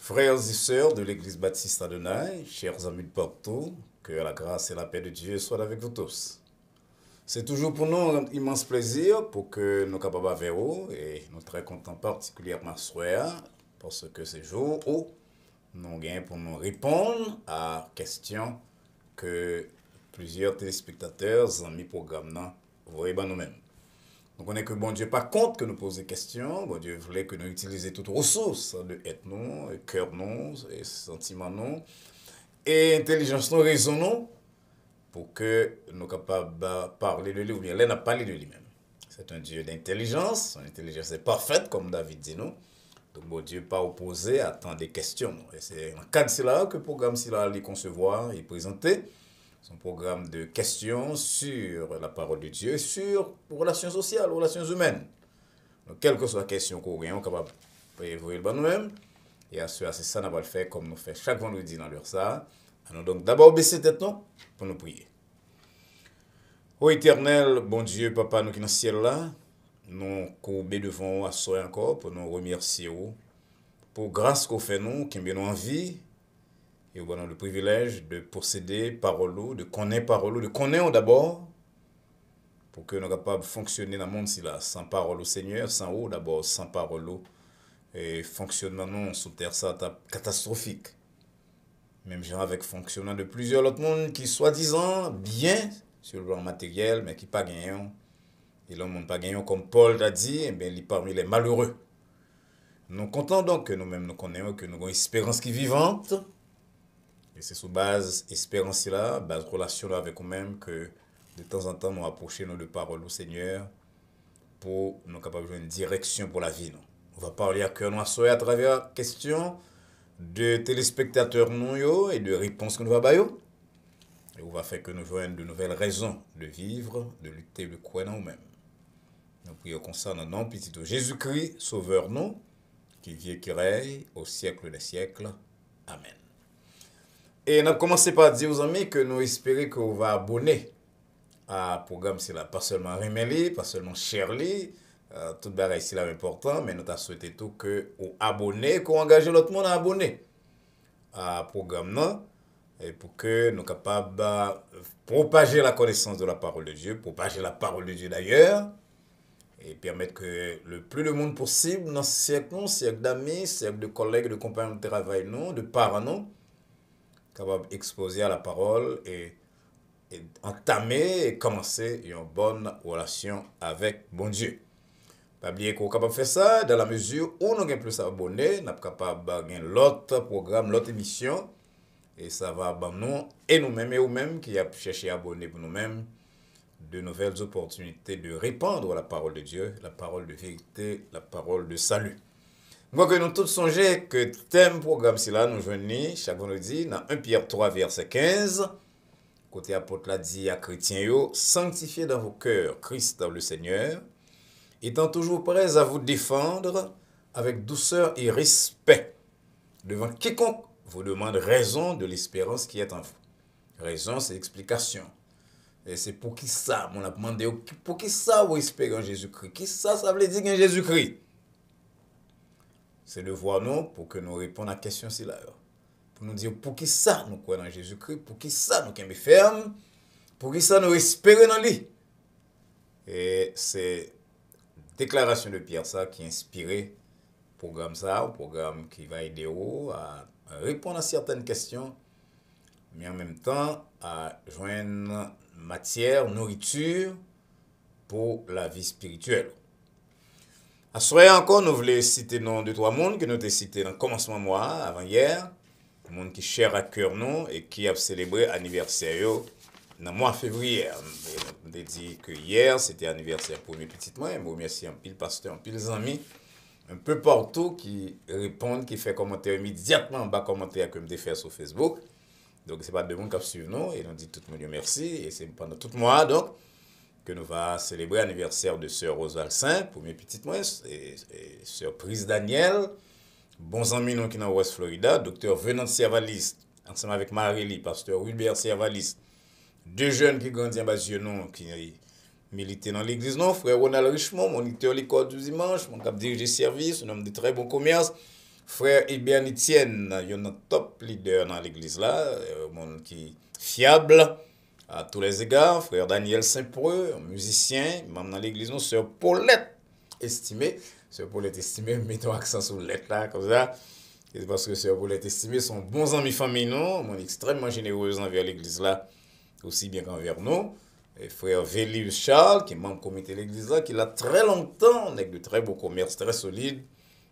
Frères et sœurs de l'Église baptiste Adonai, chers amis de partout, que la grâce et la paix de Dieu soient avec vous tous. C'est toujours pour nous un immense plaisir pour que nous capables avec vous et nous très contents particulièrement ce soir parce que c'est jour où nous gagnons pour nous répondre à questions que plusieurs téléspectateurs ont mis programme voyez nous-mêmes. Donc on est que bon Dieu pas compte que nous posions des questions, bon Dieu voulait que nous utilisions toutes ressources de être nous, cœur nous, et sentiments nous, et intelligence nous, raison nous, pour que nous capables de parler de lui, ou bien là n'a parlé de lui-même. C'est un Dieu d'intelligence, son intelligence est parfaite, comme David dit nous. Donc bon Dieu pas opposé à tant de questions. Et c'est en cas de cela que le programme cela les concevoir et présenter. Son programme de questions sur la parole de Dieu, sur relations sociales, relations humaines. Donc, quelle que soit la question qu'on est capable de évoluer nous-mêmes. Et à c'est ça, nous va le faire comme nous faisons chaque vendredi dans l'heure ça. Alors, donc, d'abord, baisser tête nous pour nous prier. Ô éternel, bon Dieu, Papa, nous qui dans le ciel là, nous courbés devant à soi encore pour nous remercier pour grâce qu'on fait nous, qui nous en vie. Et nous avons le privilège de posséder parole, de connaître parole, de connaître d'abord, pour que nous soyons capables de fonctionner dans le monde là, sans parole au Seigneur, sans eau d'abord, sans parole, et fonctionnement non sous terre, ça catastrophique. Même genre avec fonctionnement de plusieurs autres mondes qui soi-disant bien sur le plan matériel, mais qui pas gagnant. Et le monde pas gagnant, comme Paul l'a dit, et bien, il est parmi les malheureux. Nous comptons donc que nous-mêmes nous connaissons, que nous avons une espérance qui est vivante. Et c'est sous base espérance là, base relation avec nous-mêmes que de temps en temps nous approchons de parole au Seigneur pour nous capables de jouer une direction pour la vie. Nous. On va parler à cœur noir à travers questions de téléspectateurs nous et de réponses que nous va bailler. Et on va faire que nous joignons de nouvelles raisons de vivre, de lutter, de croire en nous-mêmes. Nous prions comme ça dans le nom petit de Jésus-Christ, Sauveur nous, qui vit et qui règne au siècle des siècles. Amen. Et nous commençons par dire aux amis que nous espérons que vous va abonner à programme c'est là, pas seulement Remeli, pas seulement Shirley, tout bagage c'est là important, mais nous avons souhaité tout que vous abonnez, qu'on engage l'autre monde à abonner à programme non, et pour que nous capables de propager la connaissance de la parole de Dieu, propager la parole de Dieu d'ailleurs, et permettre que le plus de monde possible dans ce cercle d'amis, cercle de collègues, de compagnons de travail, non, de parents, non, capable d'exposer à la parole et entamer et commencer une bonne relation avec bon Dieu. Pas oublier qu'on est capable de faire ça dans la mesure où nous avons plus abonnés, nous sommes capables de gagner l'autre programme, l'autre émission, et ça va nous et nous-mêmes et vous-mêmes qui a cherché à abonner pour nous-mêmes de nouvelles opportunités de répandre la parole de Dieu, la parole de vérité, la parole de salut. Moi que nous tous songez que thème programme c'est là nous joignons chaque vendredi dans 1 Pierre 3 verset 15. Côté apôtre l'a dit à chrétiens yo, sanctifiez dans vos cœurs Christ dans le Seigneur, étant toujours prêts à vous défendre avec douceur et respect devant quiconque vous demande raison de l'espérance qui est en vous. Raison, c'est explication. Et c'est pour qui ça, on a demandé, pour qui ça vous espérez en Jésus-Christ? Qui ça veut dire en Jésus-Christ? C'est de voir nous pour que nous répondions à la question si là. Pour nous dire pour qui ça nous croyons en Jésus-Christ, pour qui ça nous sommes fermes, pour qui ça nous espérons dans lui. Et c'est déclaration de Pierre ça qui a inspiré programme ça, un programme qui va aider à répondre à certaines questions, mais en même temps à joindre matière, nourriture pour la vie spirituelle. À ce soir encore, nous voulons citer nos deux, trois mondes que nous avons cités dans le commencement mois, avant hier. Le monde qui cher à cœur nous et qui a célébré l'anniversaire dans le mois de février. On a dit que hier, c'était l'anniversaire pour mes petites mains. Je remercie un pile pasteur, un pile amis, un peu partout qui répondent, qui fait commentaire immédiatement en bas commentaire que je fait sur Facebook. Donc, ce n'est pas de monde qui suivent nous et nous dit tout le monde merci. Et c'est pendant tout le mois, donc, que nous allons célébrer l'anniversaire de Sœur Rosal Saint pour mes petites mains et Sœur Prise Daniel. Bons amis qui sont dans West Florida, docteur Venant Servalis, ensemble avec Marélie, pasteur Wilbert Servalis, deux jeunes qui grandissent en bas de qui militent dans l'église, non, frère Ronald Richemont, moniteur l'école du dimanche, mon cap dirigé service, un homme de très bon commerce, Frère Hébert Etienne, il y a un top leader dans l'église là, un monde qui fiable à tous les égards. Frère Daniel Saint-Preux, un musicien, membre dans l'église, nous, sœur Paulette, estimée. Sœur Paulette estimée, mettons accent sur lettre là, comme ça. C'est parce que sœur Paulette estimée sont bons amis famille, nous, mon extrêmement généreuse envers l'église là, aussi bien qu'envers nous. Et frère Vélius Charles, qui est membre du comité de l'église là, qui a très longtemps, avec de très beaux commerces, très solides,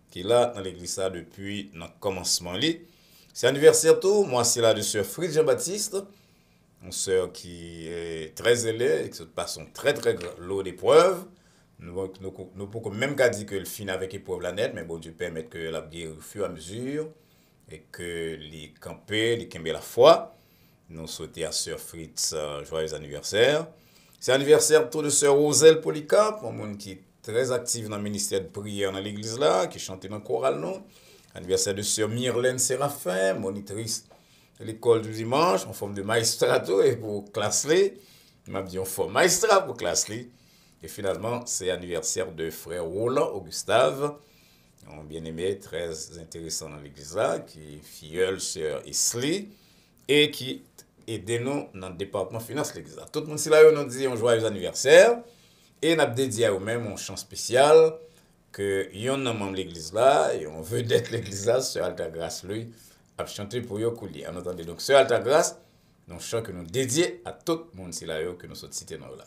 qui est là dans l'église là depuis notre commencement. C'est anniversaire tout, moi c'est là de sœur Fritz Jean-Baptiste, une sœur qui est très zélée et qui passe un très lot d'épreuves. Nous pouvons même pas dire que le fin avec épreuve la net, mais bon Dieu permet que la guerre au fur et à mesure et que les camper, les camper la foi. Nous souhaitons à sœur Fritz joyeux anniversaire. C'est anniversaire tout de sœur Roselle Polycarpe, un monde qui est très active dans le ministère de prière dans l'église là, qui chante dans le choral non. Anniversaire de sœur Myrlène Séraphin, monitrice de l'école du dimanche, en forme de maestrato et pour classer. Il m'a dit en forme maestra pour classer. Et finalement, c'est anniversaire de frère Roland Augustave, un bien-aimé très intéressant dans l'église là, qui est filleul sœur Isley et qui aide nous dans le département finance de l'église. Tout le monde ici là, nous dit un joyeux anniversaire et nous avons dédié à eux-mêmes un chant spécial que yon nan membre l'église là et on veut d'être l'église là, sœur Alta Grâce lui a chanté pour yo couler. En entendez donc sœur Alta Grâce, un chant que nous dédié à tout le monde ici là que nous sommes cités dans là.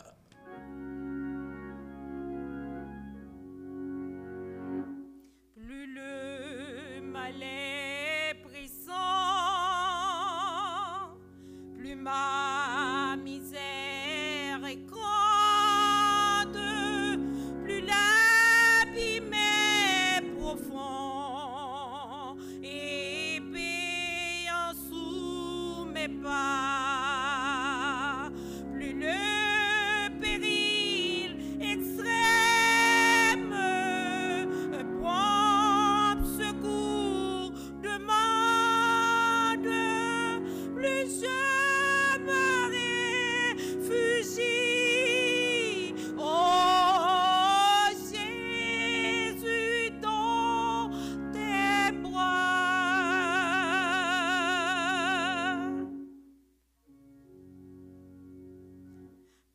Ma misère est grande, plus l'abîme est profond, et payant sous mes pas, plus le péril extrême, prompt secours demande, plus je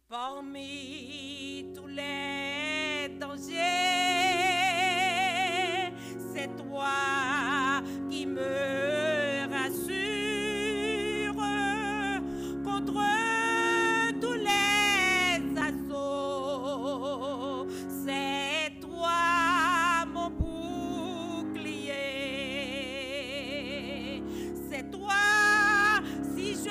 parmi tous les dangers, c'est toi qui me rassure contre tous les assauts. C'est toi mon bouclier, c'est toi si je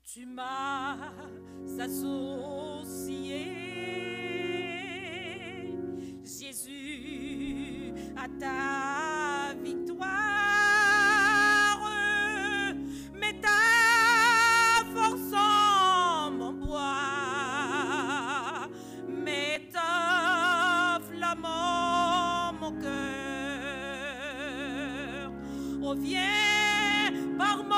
tu m'as associé, Jésus, à ta victoire, mais ta force en mon bois, mais ta flamme en mon cœur, oh viens par mon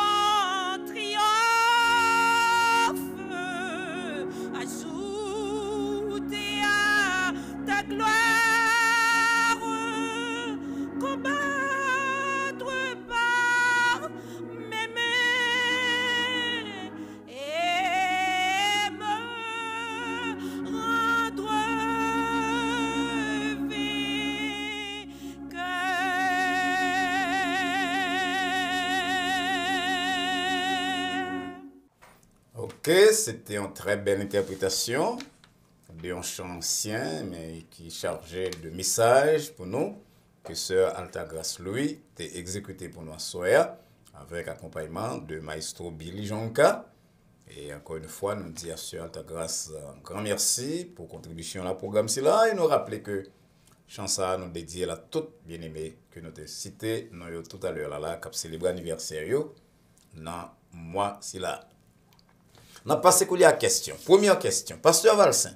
gloire, combattre par mes mains et me rendre vainqueur. Ok, c'était une très belle interprétation d'un chant ancien, mais qui chargeait de messages pour nous, que sœur Altagrace Louis a exécuté pour nous à soir, avec accompagnement de maestro Billy Jonka. Et encore une fois, nous disons à Sœur Alta Grâce un grand merci pour contribution à la programme là et nous rappeler que chansa nous dédié à toute bien-aimée que nous avons cité tout à l'heure là qui célèbre l'anniversaire dans mois si là. On a passé à la question. Première question. Pasteur Valsin,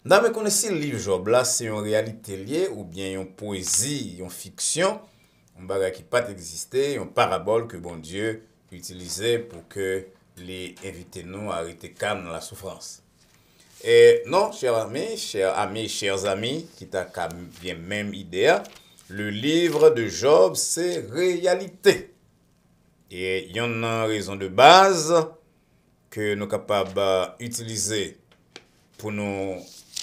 dans mes connaissances, le livre Job là, c'est une réalité liée ou bien une poésie, une fiction, un bagage qui pas existé, une parabole que bon Dieu utilisait pour que les invités nous arrêter calme dans la souffrance. Et non, chers amis, chers amis, qui t'a bien même idée, le livre de Job, c'est réalité. Et il y en a une raison de base que nous sommes capables d'utiliser pour nous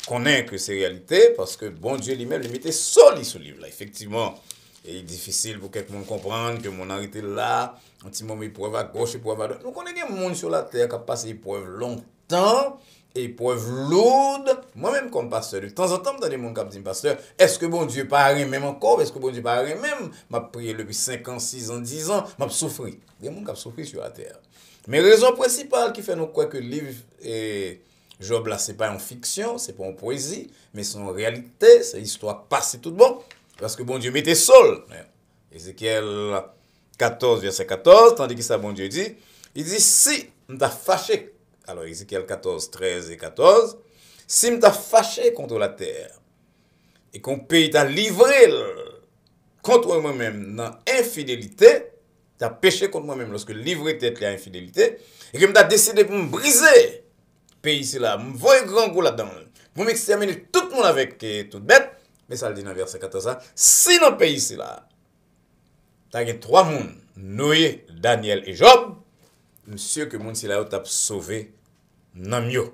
connaître que c'est réalité, parce que bon Dieu lui-même lui mettait seul ce livre-là. Effectivement, il est difficile pour quelqu'un comprendre que mon arrêté là, un petit moment épreuve à gauche, épreuve à droite. Nous connaissons des gens sur la terre qui ont passé épreuve longtemps, épreuve lourde. Moi-même, comme pasteur, de temps en temps, dans des gens qui disent, pasteur, est-ce que bon Dieu paraît même encore? Est-ce que bon Dieu paraît même? M'a prié depuis 5 ans, 6 ans, 10 ans, m'a souffert. Des gens qui ont souffert sur la terre. Mais raison principale qui fait nous croire que le livre est Job là, c'est pas une fiction, c'est pas une poésie, mais c'est une réalité, c'est une histoire passée tout bon. Parce que bon Dieu mettait seul. Ézéchiel 14, verset 14, tandis que ça, bon Dieu dit, il dit, si m't'a fâché, alors Ézéchiel 14, 13 et 14, si m't'a fâché contre la terre, et qu'on pays t'a livré contre moi-même dans infidélité, t'as péché contre moi-même lorsque livré tête à infidélité, et que m't'a décidé pour me briser, pays ici là, me voyer grand goût là-dedans, pour m'exterminer tout le monde avec toute bête, mais ça le dit dans verset 14, si dans le pays ici là, t'as eu 3 personnes, Noé, Daniel et Job, monsieur que moun si là t'a sauvé nan mieux.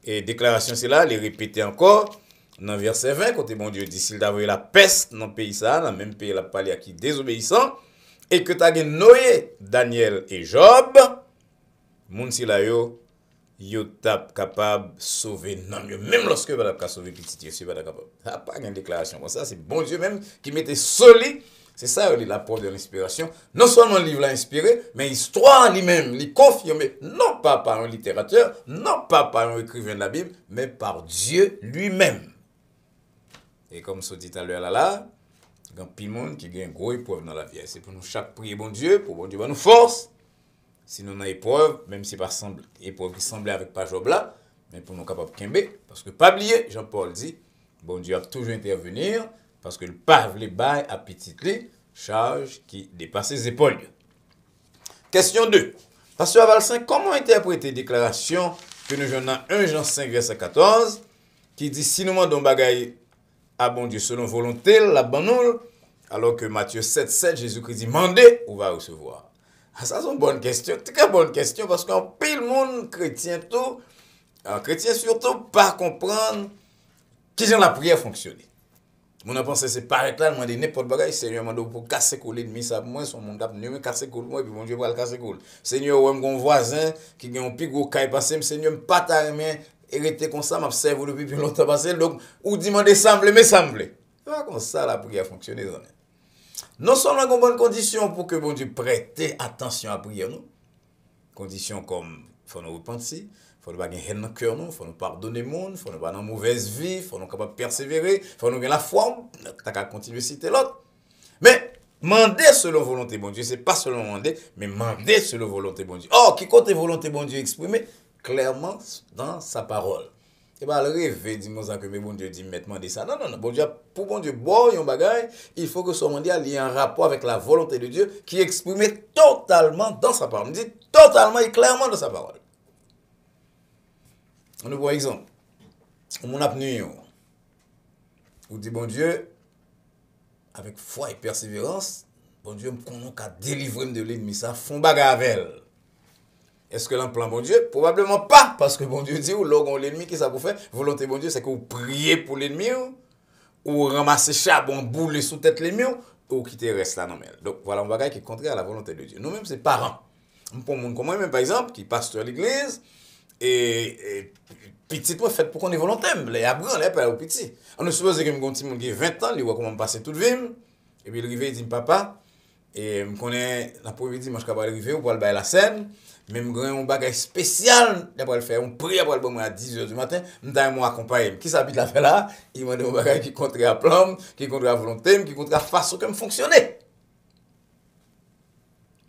Et déclaration c'est là, les répéter encore dans verset 20 côté bon Dieu dit s'il t'avait la peste dans le pays ça, dans le même pays la parlé à qui désobéissant et que t'as eu Noé, Daniel et Job, moun si là yo t'a capable sauver nan mieux même lorsque va pas sauver petit Dieu, c'est pas capable. Ça pas une déclaration comme ça, c'est bon Dieu même qui mettait solide. C'est ça l'apport de l'inspiration. Non seulement le livre l'a inspiré, mais l'histoire lui-même, l'y confirmé, non pas par un littérateur, non pas par un écrivain de la Bible, mais par Dieu lui-même. Et comme ça dit à l'heure là, il y a un monde qui a une grosse épreuve dans la vie. C'est pour nous chaque prier bon Dieu, pour bon Dieu nous force. Si nous avons une épreuve, même si pas épreuve qui semblait avec pas Job là, mais pour nous capables de kembe, parce que pas oublier, Jean-Paul dit, bon Dieu a toujours intervenir. Parce que le pave les bail à petit lit, charge qui dépasse ses épaules. Question 2. Pasteur Valsin, comment interpréter la déclaration que nous avons dans 1 Jean 5, verset 14, qui dit si nous demandons bagaille à bon Dieu selon volonté, la bonne alors que Matthieu 7, 7, Jésus-Christ dit mandez, on va recevoir. Ah, ça, c'est une bonne question. Très bonne question parce qu'en pile monde chrétien tout, chrétien surtout, pas comprendre qui la prière fonctionne. Mon a pensé c'est paraître là demander n'importe bagaille Seigneur m'a pour casser coller l'ennemi ça moi son monde cap me casser coller moi puis bon Dieu va le casser coller Seigneur ouais mon voisin qui a un plus gros caille passé Seigneur me pas ta main hérité comme ça m'observe depuis longtemps passé donc ou demander semble mais semble pas comme ça la prière fonctionne non seulement une bonne condition pour que bon Dieu prête attention à prière nous conditions comme faut nous repentir faut nous pas gagner haine dans cœur nous, faut nous pardonner monde, faut nous pas dans mauvaise vie, faut nous capable persévérer, faut nous gagner la foi, t'as qu'à continuer citer l'autre. Mais demander selon volonté bon Dieu, c'est pas seulement demander, mais demander selon volonté bon Dieu. Oh, qui compte volonté bon Dieu exprimée clairement dans sa parole. Et bah le rêve dis-moi ça que mais bon Dieu dit maintenant de ça. Non non non, bon Dieu pour bon Dieu bon yon bagaille, il faut que son mondial ait un rapport avec la volonté de Dieu qui est exprimée totalement dans sa parole. On dit totalement et clairement dans sa parole. On nous voit exemple. On a venu, on dit bon Dieu, avec foi et persévérance, bon Dieu, on a délivré de l'ennemi, ça font bagarre avec elle. Est-ce que l'un plan bon Dieu? Probablement pas, parce que bon Dieu dit, ou l'orgon l'ennemi, qui ça vous fait? Volonté bon Dieu, c'est que vous priez pour l'ennemi, ou ramassez charbon, boule sous tête l'ennemi, ou quitter reste là, non mais. Donc voilà un bagage qui est contraire à la volonté de Dieu. Nous-mêmes, c'est parents. Pour mon comme moi-même, par exemple, qui pasteur à l'église, et petit moi fait pour qu'on est volontaire les apprend les pas au petit on ne suppose que mon petit monde qui 20 ans il voit comment passer toute vie et puis il arrive il dit papa Et je connais l'après-midi, je suis arrivé pour aller à la scène. Mais je un bagage spécial pour le faire. On prie pour le à 10h du matin. Je suis accompagné. Qui s'habite la faire là? Il m'a dit un bagage qui contre la plan, qui contre la volonté, qui contre la façon que je fonctionnais.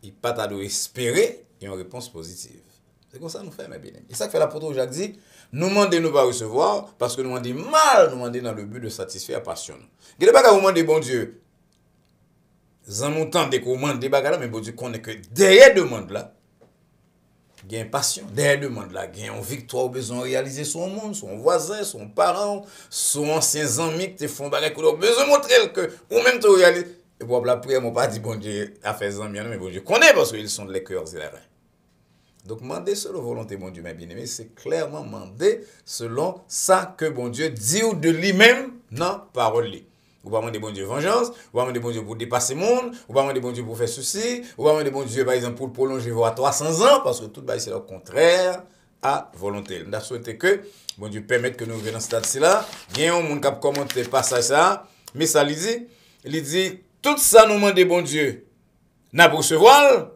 Il pas t'a espérer une réponse positive. C'est comme ça que nous faisons, mes bien-aimés. Et ça que fait l'apôtre Jacques dit, nous demandons nous pas recevoir parce que nous demandons mal, nous demandons dans le but de satisfaire la passion. Il y a des bagages où demandez bon Dieu. En montant des commandes, des bagages là, mais bon Dieu connaît que derrière demande là, il y a une passion. Derrière demande là, il y a une victoire au besoin de réaliser son monde, son voisin, son parent, son ancien ami qui te font bagages que besoin de montrer que ou même te réaliser. Et pour la prière, mon pas dit bon Dieu a fait ça mais bon Dieu connaît parce qu'ils sont les cœurs et les reins. Donc, demander selon volonté, mon Dieu, mes bien-aimés, c'est clairement demander selon ça que bon Dieu dit ou de lui-même dans parole. Ou pas demander bon Dieu vengeance, ou pas demander bon Dieu pour dépasser le monde, ou pas demander bon Dieu pour faire ceci, ou pas demander bon Dieu, par exemple, pour prolonger à 300 ans, parce que tout c'est le contraire à volonté. Nous avons souhaité que bon Dieu permette que nous venions dans ce stade-là. Il y a un monde qui a commenté le passage ça, mais ça il dit, tout ça nous demande bon Dieu, n'a pas recevoir.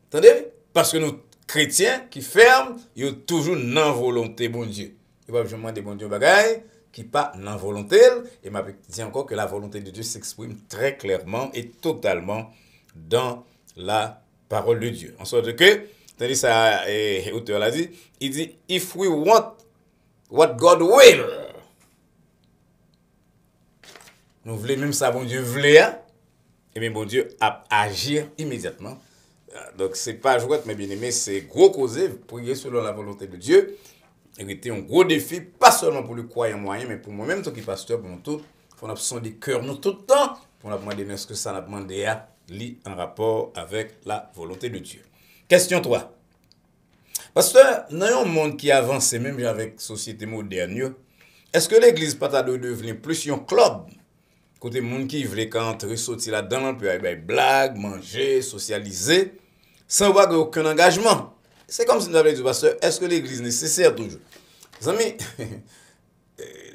Attendez? Parce que nous, chrétiens qui ferment, ils ont toujours non volonté, bon Dieu. Ils ne peuvent pas demander bon Dieu bagaille, qui pas non volonté. Et m'a dit encore que la volonté de Dieu s'exprime très clairement et totalement dans la parole de Dieu. En sorte que, tandis ça, l'auteur l'a dit, il dit, if we want what God will, nous voulons même ça, bon Dieu voulait, et bien bon Dieu a agir immédiatement. Donc, ce n'est pas jouette, mais bien aimé, c'est gros causer, prier selon la volonté de Dieu. Et c'était un gros défi, pas seulement pour le croyant moyen, mais pour moi-même, tant que pasteur, pour nous tous. Il faut nous des cœurs, nous tout le temps, pour nous demander ce que ça a demandé à lui en rapport avec la volonté de Dieu. Question 3. Pasteur, dans un monde qui avance, même avec la société moderne, est-ce que l'église pas de devenir plus un club? Côté monde qui veut entrer, sortir là-dedans, puis aller blague, manger, socialiser, sans avoir aucun engagement. C'est comme si nous avions dit, pasteur, est-ce que l'église est nécessaire toujours? Les amis,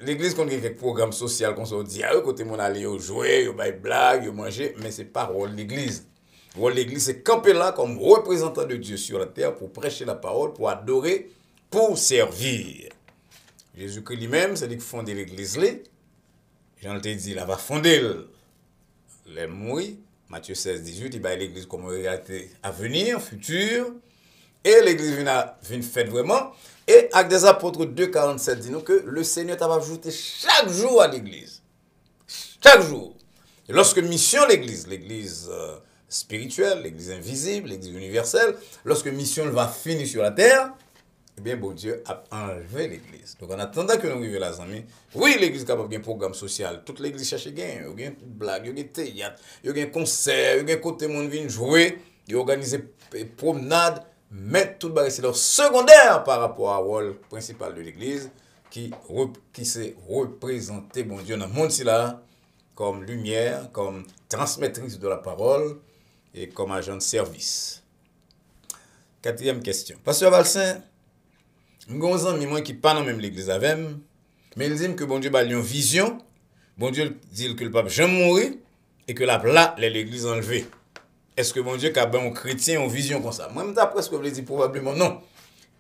l'église quand il y a quelques programmes sociaux, qu'on se dit, côté mon aller jouer, blague, manger, mais c'est pas rôle de l'église. Le rôle de l'église, c'est camper là comme représentant de Dieu sur la terre pour prêcher la parole, pour adorer, pour servir. Jésus-Christ lui-même, c'est lui qui fonde l'église là. Jean te dit, il va fonder les mouilles. Matthieu 16, 18, il va l'église comme une réalité à venir, future. Et l'église vient faite vraiment. Et avec des apôtres 2, 47, dit nous que le Seigneur t'a ajouté chaque jour à l'église. Chaque jour. Et lorsque mission l'église spirituelle, l'église invisible, l'église universelle, lorsque mission va finir sur la terre, eh bien, bon Dieu a enlevé l'église. Donc, en attendant que nous arrivions là, amis, oui, l'église est capable d'un programme social. Toute l'église cherche gain. Il y a une blague, il y a un théâtre, il y a un concert, il y a un côté monde vient jouer, il y a organisé promenade, mais tout le c'est leur secondaire par rapport au rôle principal de l'église qui s'est représenté, bon Dieu, dans le monde là, comme lumière, comme transmettrice de la parole et comme agent de service. Quatrième question. Pasteur Valsin, nous avons des gens qui ne sont pas dans même l'église avec moi, mais ils disent que bon Dieu a une vision, bon Dieu dit que le pape jamais mourir et que là, l'église enlevée. Est-ce que bon Dieu a un chrétien une vision comme ça? Moi, je me presque dit probablement non.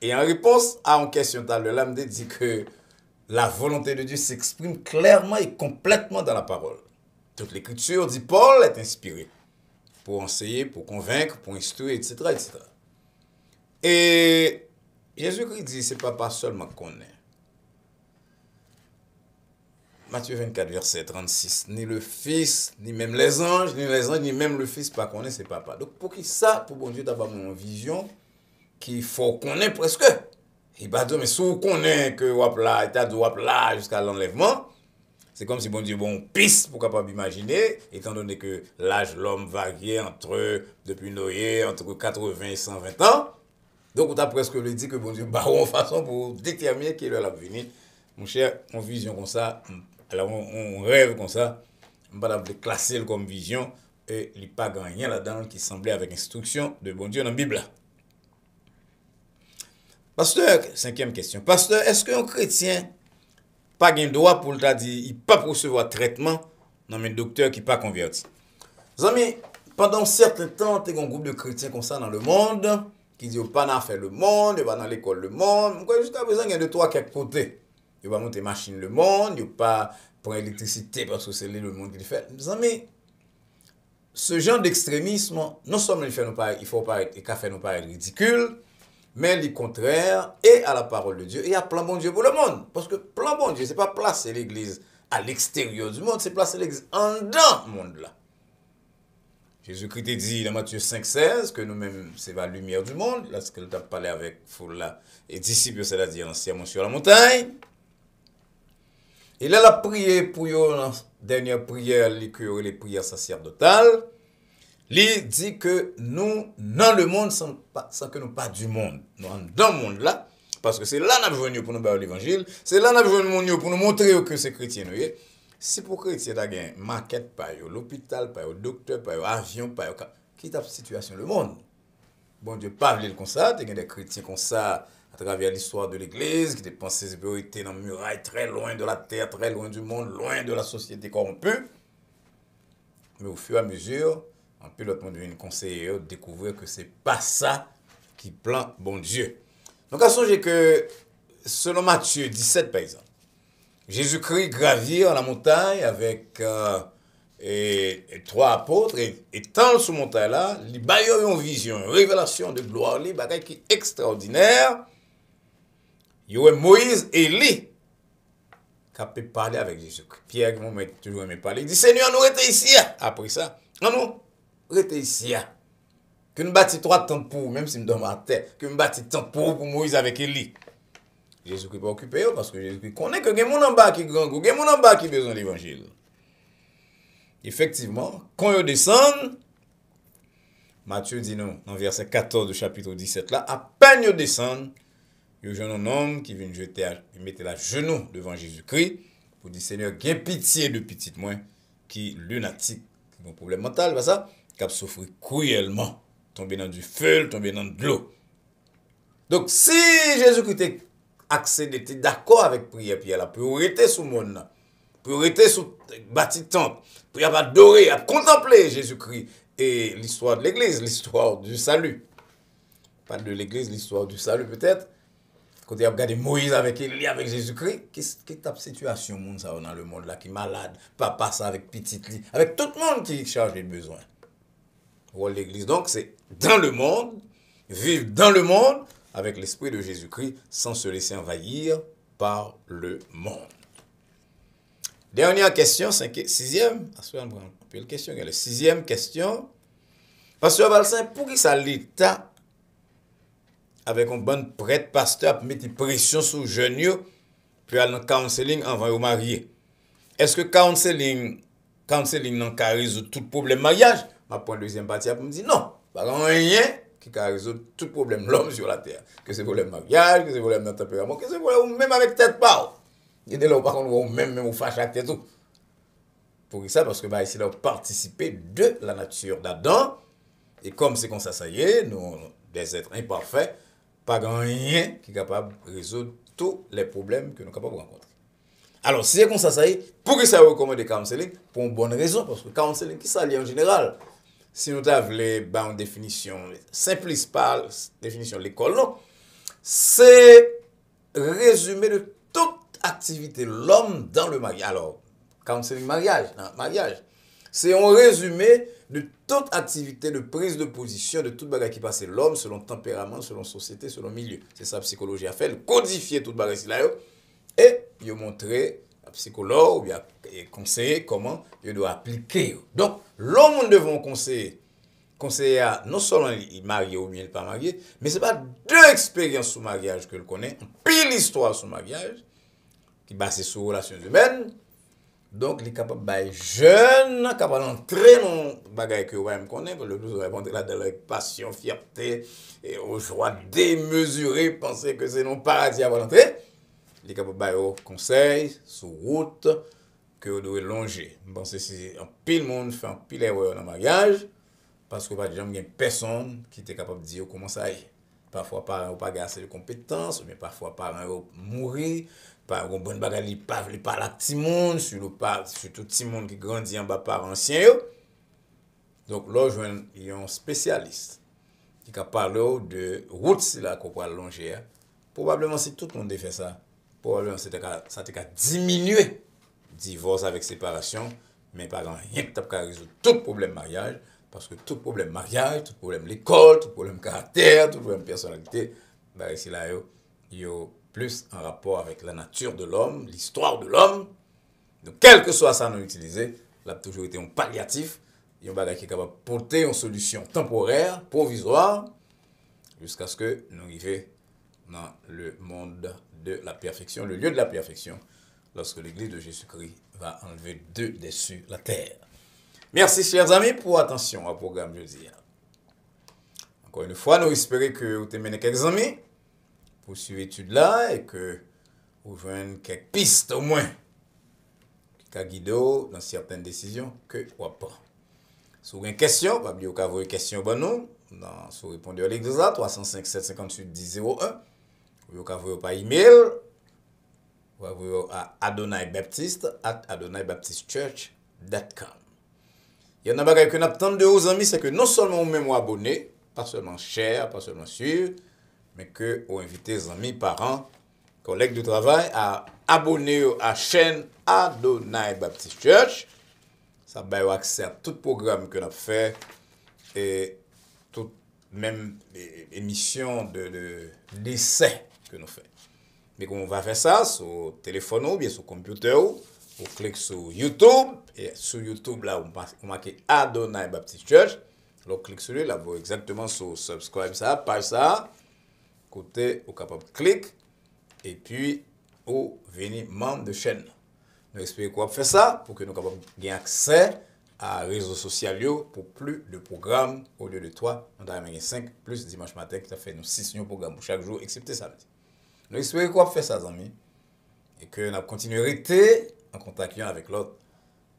Et en réponse à une question tout à l'heure, je me dit que la volonté de Dieu s'exprime clairement et complètement dans la parole. Toute l'écriture, dit Paul, est inspirée pour enseigner, pour convaincre, pour instruire, etc. etc. Et Jésus-Christ dit, ce n'est pas seulement qu'on est. Matthieu 24, verset 36. Ni le Fils, ni même les anges, ni même le Fils, pas qu'on est, c'est papa. Donc, pour qui ça, pour bon Dieu, d'abord une vision qu'il faut qu'on ait presque. Il va dire, mais si on connaît que wap là, état de wap là jusqu'à l'enlèvement, c'est comme si bon Dieu, bon, piste pour capable imaginer, étant donné que l'âge de l'homme varie depuis Noé, entre 80 et 120 ans. Donc, on a presque le dit que bon Dieu, bah, en façon pour déterminer qui est là venir. Mon cher, on vision comme ça, alors on rêve comme ça, on va classer comme vision, et il n'y a pas rien là-dedans qui semblait avec instruction de bon Dieu dans la Bible. Pasteur, cinquième question. Pasteur, est-ce qu'un chrétien pas un droit pour le dire, il pas recevoir traitement dans mes docteurs qui pas converti? Les amis, pendant un certain temps, il y a un groupe de chrétiens comme ça dans le monde, qui disent pas dans faire le monde, pas dans l'école le monde. Jusqu'à présent, il y a 2-3 quelques côtés. Il va monter machine le monde, il pas pour l'électricité parce que c'est le monde qui le fait. Mais ce genre d'extrémisme, non seulement il faut paraître, il fait nous paraître ridicule, mais le contraire est à la parole de Dieu et à plan bon Dieu pour le monde. Parce que plan bon Dieu, c'est pas placer l'église à l'extérieur du monde, c'est placer l'église en dedans du monde là. Jésus-Christ dit dans Matthieu 5,16 que nous-mêmes, c'est la lumière du monde. Là, ce qu'il a parlé avec foule là, et disciples, c'est-à-dire anciennement sur la montagne. Et là, la prière pour la dernière prière, les prières sacerdotales, il dit que nous, dans le monde, sans que nous pas du monde. Nous, dans le monde là, parce que c'est là que nous avons pour nous faire l'évangile, c'est là que nous avons pour nous montrer que c'est chrétien. Si pour chrétien, il y a une maquette, pas l'hôpital, pas le docteur, pas l'avion, pas qui est la situation le monde. Bon Dieu, pas comme ça, il y a des chrétiens comme ça à travers l'histoire de l'Église, qui dépensent ses priorités dans la muraille, très loin de la terre, très loin du monde, loin de la société corrompue. Mais au fur et à mesure, un peu l'autre monde devient conseiller, découvrir que c'est pas ça qui plante bon Dieu. Donc, à songer que, selon Matthieu 17, par exemple, Jésus-Christ gravir la montagne avec et 3 apôtres, et tant sur montagne là, il y a une vision, une révélation de gloire, qui est extraordinaire. Il y a Moïse et Élie qui a pu parler avec Jésus-Christ. Pierre, qui m'a toujours aimé parler, il dit Seigneur, nous restons ici. Après ça, nous restons ici. Que nous bâtissons 3 tentes pour, même si nous sommes à terre, que nous bâtissons tentes pour Moïse avec Élie. Jésus-Christ n'est pas occupé parce que Jésus-Christ connaît que il y a des gens en bas qui grand, il y a des gens en bas qui ont besoin de l'évangile. Effectivement, quand ils descendent, Matthieu dit non, dans verset 14 du chapitre 17 là, à peine ils descendent, il y a un homme qui vient mettre la genou devant Jésus-Christ pour dire Seigneur, qu'il y ait pitié de petit moi qui lunatique, qui a un problème mental, pas ça, qui a souffert cruellement, tombé dans du feu, tombé dans de l'eau. Donc si Jésus-Christ est accédé, d'accord avec prière, puis la priorité sous le monde, priorité sous bâti temple, pour adorer, à contempler Jésus-Christ et l'histoire de l'Église, l'histoire du salut. Pas de l'Église, l'histoire du salut peut-être. Quand il a regardé Moïse avec Élie, avec Jésus-Christ, qu'est-ce qui est la situation monde ça dans le monde là qui est malade, papa ça avec petite lit, avec tout le monde qui charge de besoins. L'Église donc c'est dans le monde, vivre dans le monde avec l'esprit de Jésus-Christ sans se laisser envahir par le monde. Dernière question, 6e. La 6e question. Pasteur Balsin, pour qui ça l'État avec un bon prêtre pasteur pour mettre pression sur les jeunes pour aller dans le counseling avant de marier? Est-ce que counseling n'a pas résoudre tout problème mariage? Ma point deuxième partie pour me dire non, pas rien qui a résoudre tout problème de l'homme sur la terre. Que c'est problème mariage, que c'est problème de tempérament, que c'est problème même avec tête pas. Il y a des gens par contre même au fâche avec tête tout. Pour ça parce que ici là participer de la nature d'Adam et comme c'est comme ça y est, nous des êtres imparfaits, pas rien qui est capable de résoudre tous les problèmes que nous sommes capables de rencontrer. Alors si c'est comme ça y est, pour que ça recommande le counseling pour une bonne raison parce que counseling qui ça en général. Si nous avons une définition simpliste par définition de l'école, non, c'est résumé de toute activité de l'homme dans le mariage. Alors, counseling mariage, c'est un résumé de toute activité de prise de position, de toute bagarre qui passe l'homme selon tempérament, selon société, selon milieu. C'est ça la psychologie a fait, codifier toute bagarre là et il a montré à psychologue ou bien conseiller comment il doit appliquer. Donc, l'homme devant conseiller à non seulement il marié ou bien il pas marié, mais c'est pas 2 expériences sur mariage que le connaît, pile histoire sur mariage qui basée sur relations humaines. Donc, il est capable de jeune, capable d'entrer dans le bagage que vous connaissez, le plus répondre là dans avec passion, fierté et aux joies démesurées, penser que c'est non paradis avant d'entrer. Il est capable de donner conseil sur route que vous devez longer. Je pense que si un pile monde fait un pile erreur dans le mariage, parce que par exemple, il y a personne qui est capable de dire comment ça est. Parfois, parents n'ont pas assez de compétences, mais parfois, parents ont mouru, par un bon bagage, ils parlent pas la petit monde, surtout petit monde qui grandit en bas par anciens. Donc, là, je y a un spécialiste qui a parlé de route si là qu'on peut allonger. Probablement, si tout le monde fait ça, probablement ça t'a diminuer divorce avec séparation, mais pas rien que t'as résoudre tout problème mariage, parce que tout problème mariage, tout problème l'école, tout problème caractère, tout problème personnalité, bah ici là, il y a plus en rapport avec la nature de l'homme, l'histoire de l'homme. Donc, quel que soit ça nous utiliser, là, toujours été un palliatif, il y a un bagage qui est capable de porter une solution temporaire, provisoire, jusqu'à ce que nous arrivions dans le monde de la perfection, le lieu de la perfection, lorsque l'Église de Jésus-Christ va enlever deux des cieux, la terre. Merci, chers amis, pour attention au programme jeudi. Encore une fois, nous espérons que vous avez mené quelques amis pour suivre l'étude là et que vous voyez quelques pistes au moins qui ont guidé dans certaines décisions que ou pas. Si vous avez une question, pas oublier vous avez une question pour nous dans sur répondeur l'église 305 758 1001. Vous pouvez par email. Vous pouvez à adonaibaptistechurch.com. Il y en a des choses que nous attendons de vos amis, c'est que non seulement vous même abonnez, pas seulement share, pas seulement suivre, mais que vous invitez les amis, parents, collègues de travail à abonner à la chaîne Adonai Baptist Church. Ça va vous accès à tout programme que nous avons fait et toute même émission d'essai que nous faisons. Mais on va faire ça sur téléphone ou bien sur computer, vous cliquez sur YouTube et sur YouTube là on marque Adonai Baptist Church. Là on clique sur lui là vous exactement sur subscribe ça, page ça. Côté au capable clic et puis vous venez membre de chaîne. Nous espérons qu'on va faire ça pour que nous puissions gagner accès à réseaux sociaux pour plus de programmes au lieu de 3. Nous avons 5 plus dimanche matin qui a fait nous 6 programmes pour chaque jour, excepté samedi. Nous espérons qu'on va faire ça, amis, et que nous continuerons à rester en contact avec l'autre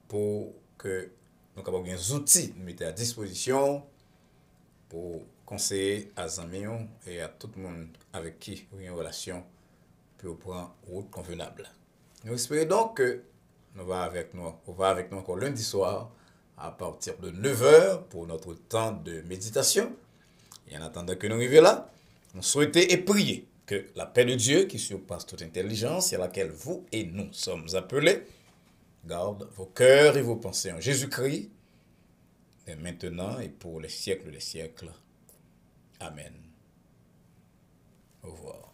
pour que nous puissions gagner des outils nous mettre à disposition pour conseiller à les amis et à tout le monde avec qui vous avez une relation pour prendre une route convenable. Nous espérons donc que on va avec nous encore lundi soir à partir de 9h pour notre temps de méditation. Et en attendant que nous arrivions là, nous souhaitons et prier que la paix de Dieu qui surpasse toute intelligence et à laquelle vous et nous sommes appelés, garde vos cœurs et vos pensées en Jésus-Christ, et maintenant et pour les siècles des siècles. Amen. Au revoir.